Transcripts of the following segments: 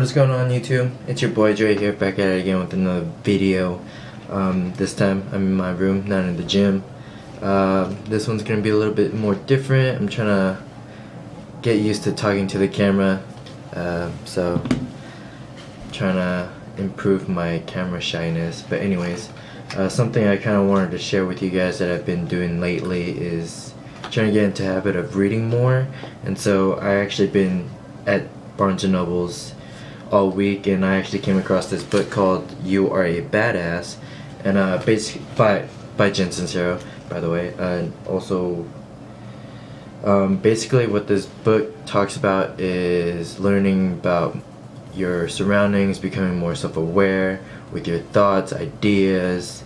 What's going on YouTube? It's your boy Dre here, back at it again with another video. This time I'm in my room, not in the gym. This one's gonna be a little bit more different. I'm trying to get used to talking to the camera, so trying to improve my camera shyness. But anyways, something I kind of wanted to share with you guys that I've been doing lately is trying to get into the habit of reading more. And so I actually been at Barnes & Noble's all week, and I actually came across this book called You Are a Badass, and basically by Jen Sincero, by the way. And also basically what this book talks about is learning about your surroundings, becoming more self-aware with your thoughts, ideas.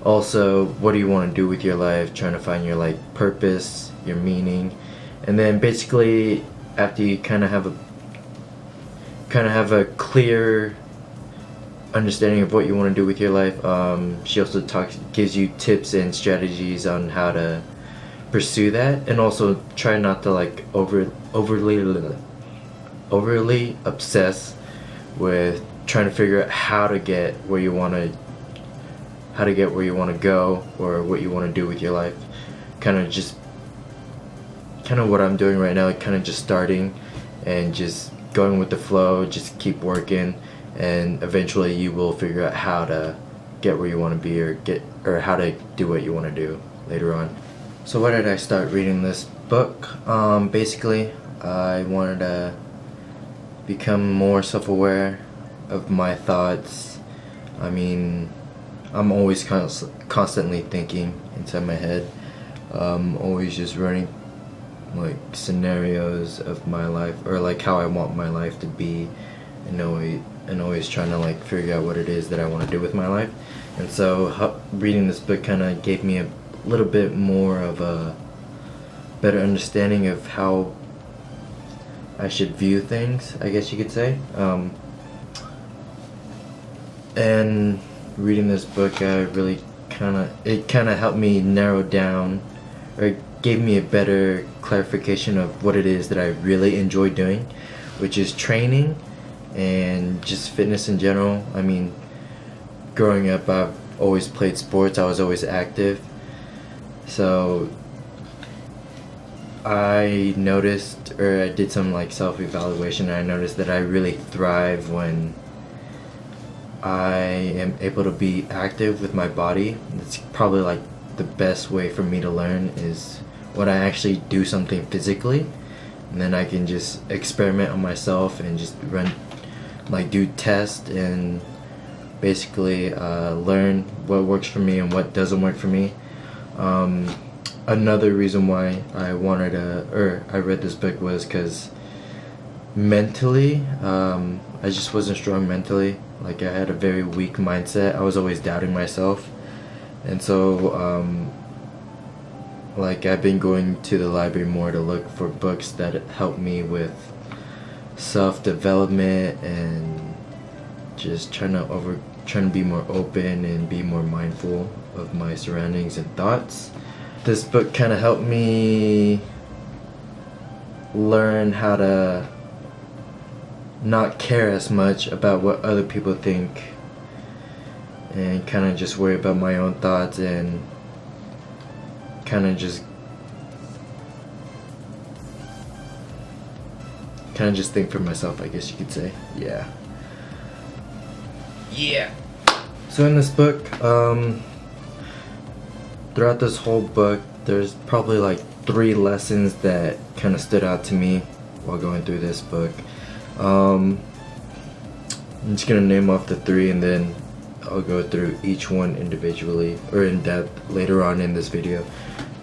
Also, what do you want to do with your life, trying to find your purpose, your meaning. And then basically after you kind of have a clear understanding of what you want to do with your life, she also gives you tips and strategies on how to pursue that, and also try not to overly obsess with trying to figure out how to get where you want to go, or what you want to do with your life. Kind of what I'm doing right now, kind of just starting and just going with the flow. Just keep working, and eventually you will figure out how to get where you want to be, or how to do what you want to do later on. So why did I start reading this book? Basically I wanted to become more self-aware of my thoughts. I mean, I'm always constantly thinking inside my head. Always just running scenarios of my life, or how I want my life to be, and always trying to figure out what it is that I want to do with my life. And so reading this book kind of gave me a little bit more of a better understanding of how I should view things, I guess you could say. And reading this book, it kind of helped me narrow down, or gave me a better clarification of what it is that I really enjoy doing, which is training and just fitness in general. I mean, growing up I've always played sports, I was always active. So I noticed, or I did some self-evaluation, and I noticed that I really thrive when I am able to be active with my body. It's probably the best way for me to learn is when I actually do something physically, and then I can just experiment on myself and just do tests and basically learn what works for me and what doesn't work for me. Another reason why I read this book was because mentally, I just wasn't strong mentally. I had a very weak mindset. I was always doubting myself. And so I've been going to the library more to look for books that help me with self-development, and just trying to be more open and be more mindful of my surroundings and thoughts. This book kind of helped me learn how to not care as much about what other people think, and kind of just worry about my own thoughts, and kind of just think for myself, I guess you could say. Yeah. So in this book, throughout this whole book, there's probably 3 lessons that kind of stood out to me while going through this book. I'm just gonna name off the 3, and then I'll go through each one individually or in depth later on in this video.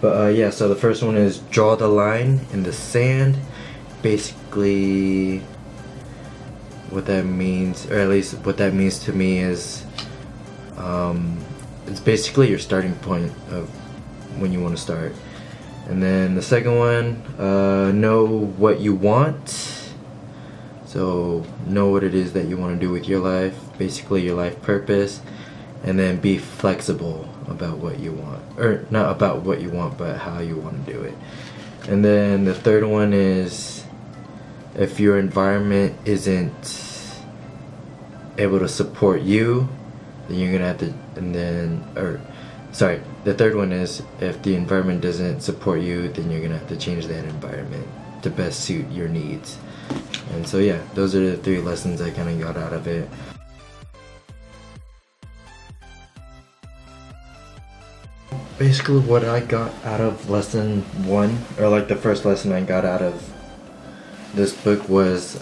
But yeah, so the first one is draw the line in the sand. Basically what that means, or at least what that means to me, is it's basically your starting point of when you want to start. And then the second one, know what you want. So know what it is that you want to do with your life, basically your life purpose. And then be flexible about what you want, or not about what you want, but how you want to do it. And then the third one is, if your environment isn't able to support you, then you're gonna have to, the third one is if the environment doesn't support you, then you're gonna have to change that environment to best suit your needs. And so yeah, those are the 3 lessons I kind of got out of it. Basically what I got out of lesson 1, or like the first lesson I got out of this book, was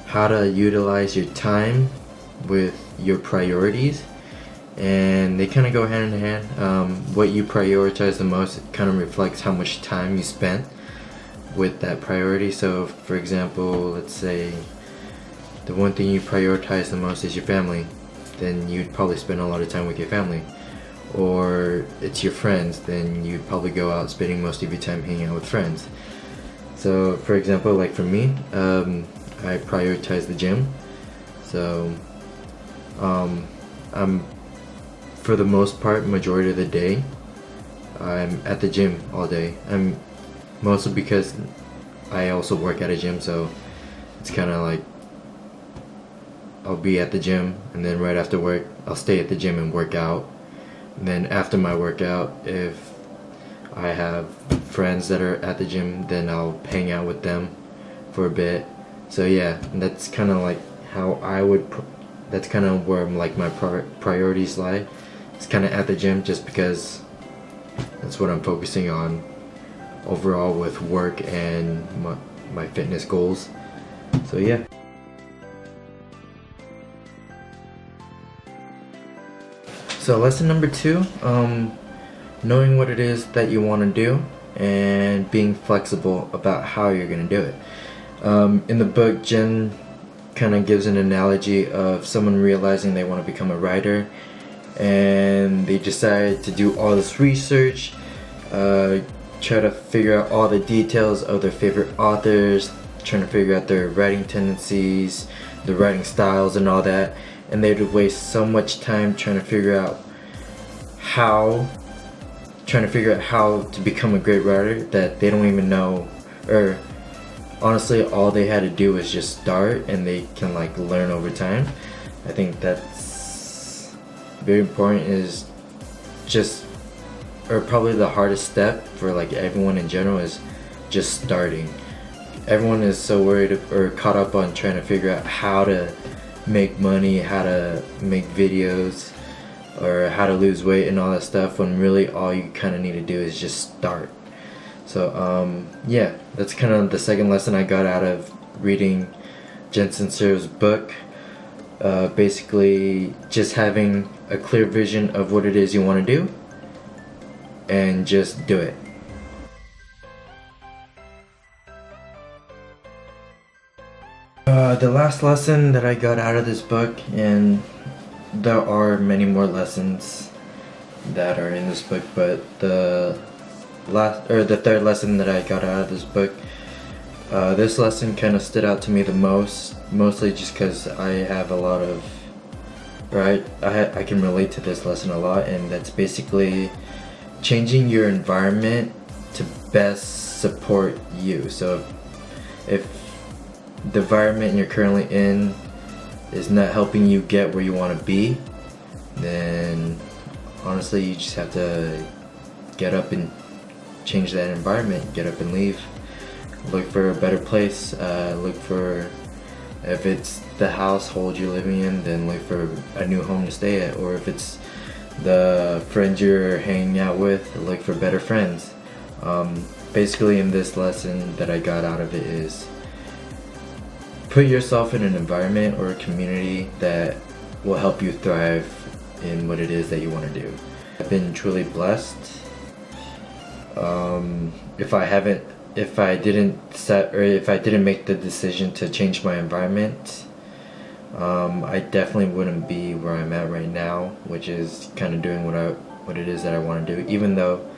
how to utilize your time with your priorities, and they kind of go hand in hand. What you prioritize the most kind of reflects how much time you spent with that priority. So for example, let's say the one thing you prioritize the most is your family, then you'd probably spend a lot of time with your family. Or it's your friends, then you'd probably go out spending most of your time hanging out with friends. So for example, like for me, I prioritize the gym. So I'm, for the most part, majority of the day, I'm at the gym all day. I'm mostly because I also work at a gym, so it's kind of like I'll be at the gym, and then right after work I'll stay at the gym and work out. And then after my workout, if I have friends that are at the gym, then I'll hang out with them for a bit. So yeah, that's kind of like how I would, that's kind of where like my priorities lie. It's kind of at the gym, just because that's what I'm focusing on overall with work and my fitness goals. So yeah. So lesson number 2, knowing what it is that you want to do and being flexible about how you're going to do it. In the book, Jen kind of gives an analogy of someone realizing they want to become a writer, and they decide to do all this research, try to figure out all the details of their favorite authors, trying to figure out their writing tendencies, their writing styles and all that. And they would waste so much time trying to figure out how to become a great writer that they don't even know, or honestly all they had to do was just start, and they can like learn over time. I think that's very important, is just, or probably the hardest step for like everyone in general, is just starting. Everyone is so worried or caught up on trying to figure out how to make money, how to make videos, or how to lose weight and all that stuff, when really all you kind of need to do is just start. So yeah, that's kind of the second lesson I got out of reading Jen Sincero's book. Basically just having a clear vision of what it is you want to do and just do it. The last lesson that I got out of this book, and there are many more lessons that are in this book, but the third lesson that I got out of this book, this lesson kind of stood out to me the most, mostly just because I have a lot of, I can relate to this lesson a lot, and that's basically changing your environment to best support you. So if the environment you're currently in is not helping you get where you want to be, then honestly you just have to get up and change that environment. Get up and leave. Look for a better place. Look for, if it's the household you're living in, then look for a new home to stay at. Or if it's the friends you're hanging out with, look for better friends. Basically in this lesson that I got out of it is, put yourself in an environment or a community that will help you thrive in what it is that you want to do. I've been truly blessed. If I didn't make the decision to change my environment, I definitely wouldn't be where I'm at right now, which is kind of doing what it is that I want to do. Even though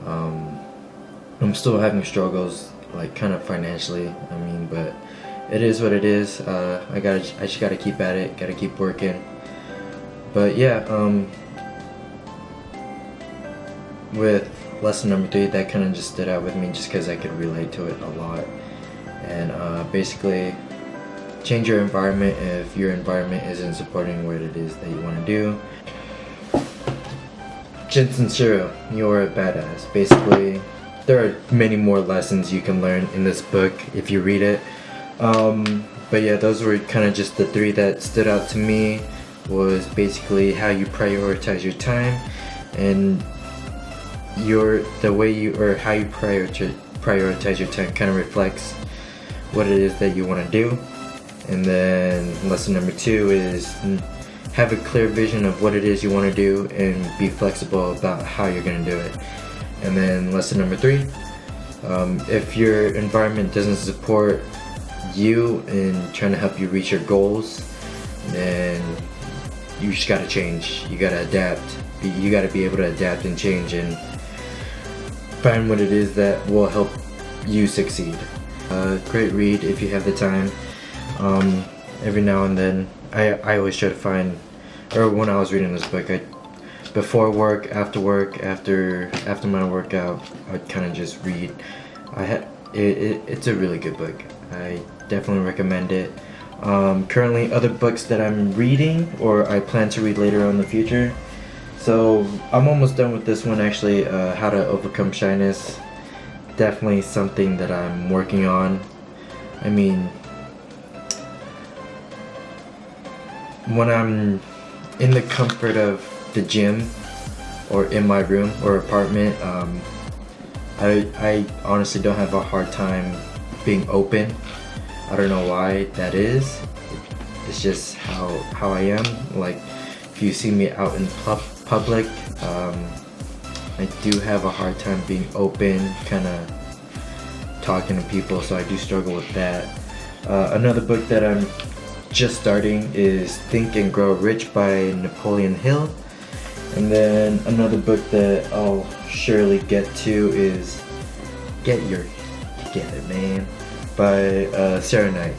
I'm still having struggles, like kind of financially. I mean, but it is what it is. I just gotta keep at it, gotta keep working. But yeah, with lesson number 3, that kind of just stood out with me just because I could relate to it a lot. And basically change your environment if your environment isn't supporting what it is that you want to do. Jen Sincero, you're a badass. Basically, there are many more lessons you can learn in this book if you read it. But yeah, those were kind of just the three that stood out to me. Was basically how you prioritize your time, and the way you or how you prioritize your time kind of reflects what it is that you want to do. And then lesson number 2 is have a clear vision of what it is you want to do and be flexible about how you're going to do it. And then lesson number 3, if your environment doesn't support you and trying to help you reach your goals, then you just gotta change. You gotta adapt. You gotta be able to adapt and change and find what it is that will help you succeed. Great read if you have the time. Every now and then, I always try to find, or when I was reading this book, before work, after my workout, I'd kind of just read. It's a really good book. I definitely recommend it. Currently, other books that I'm reading or I plan to read later on in the future. So I'm almost done with this one actually. How to Overcome Shyness. Definitely something that I'm working on. I mean, when I'm in the comfort of the gym or in my room or apartment, I honestly don't have a hard time being open. I don't know why that is. It's just how I am. Like, if you see me out in public, I do have a hard time being open, kind of talking to people, so I do struggle with that. Another book that I'm just starting is Think and Grow Rich by Napoleon Hill. And then another book that I'll surely get to is Get Your Together, Man, by Sarah Knight.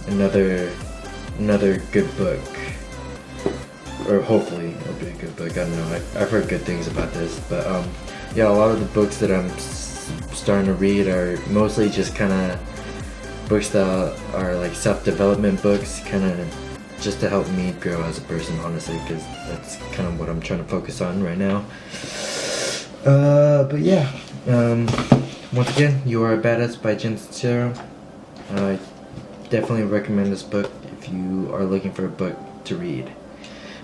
Another good book, or hopefully it'll be a good book. I don't know. I've heard good things about this, but yeah, a lot of the books that I'm starting to read are mostly just kind of books that are like self-development books, kind of just to help me grow as a person, honestly, because that's kind of what I'm trying to focus on right now. But yeah, once again, You Are a Badass by Jen Sincero. I definitely recommend this book if you are looking for a book to read.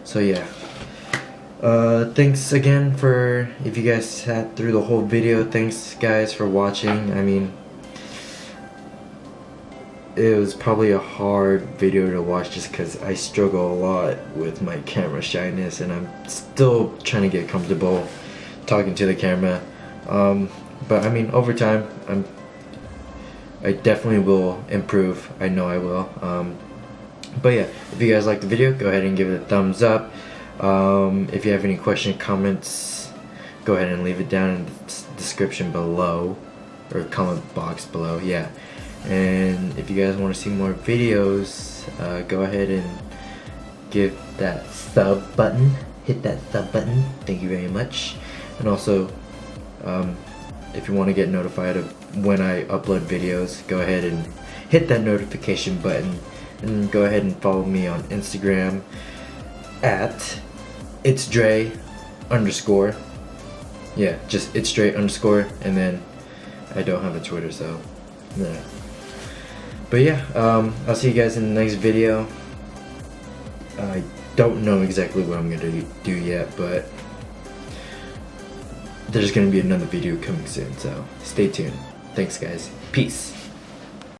So yeah, thanks again for, if you guys sat through the whole video, thanks guys for watching. I mean, it was probably a hard video to watch just because I struggle a lot with my camera shyness, and I'm still trying to get comfortable talking to the camera. But I mean, over time, I definitely will improve. I know I will. But yeah, if you guys liked the video, go ahead and give it a thumbs up. If you have any questions, comments, go ahead and leave it down in the description below, or comment box below. Yeah. And if you guys want to see more videos, go ahead and give that sub button. Hit that sub button. Thank you very much. And also, if you want to get notified of when I upload videos, go ahead and hit that notification button. And go ahead and follow me on Instagram at itsdre_. Yeah, just itsdre_. And then I don't have a Twitter, so yeah. But yeah, I'll see you guys in the next video. I don't know exactly what I'm gonna do yet, but there's gonna be another video coming soon, so stay tuned. Thanks guys. Peace.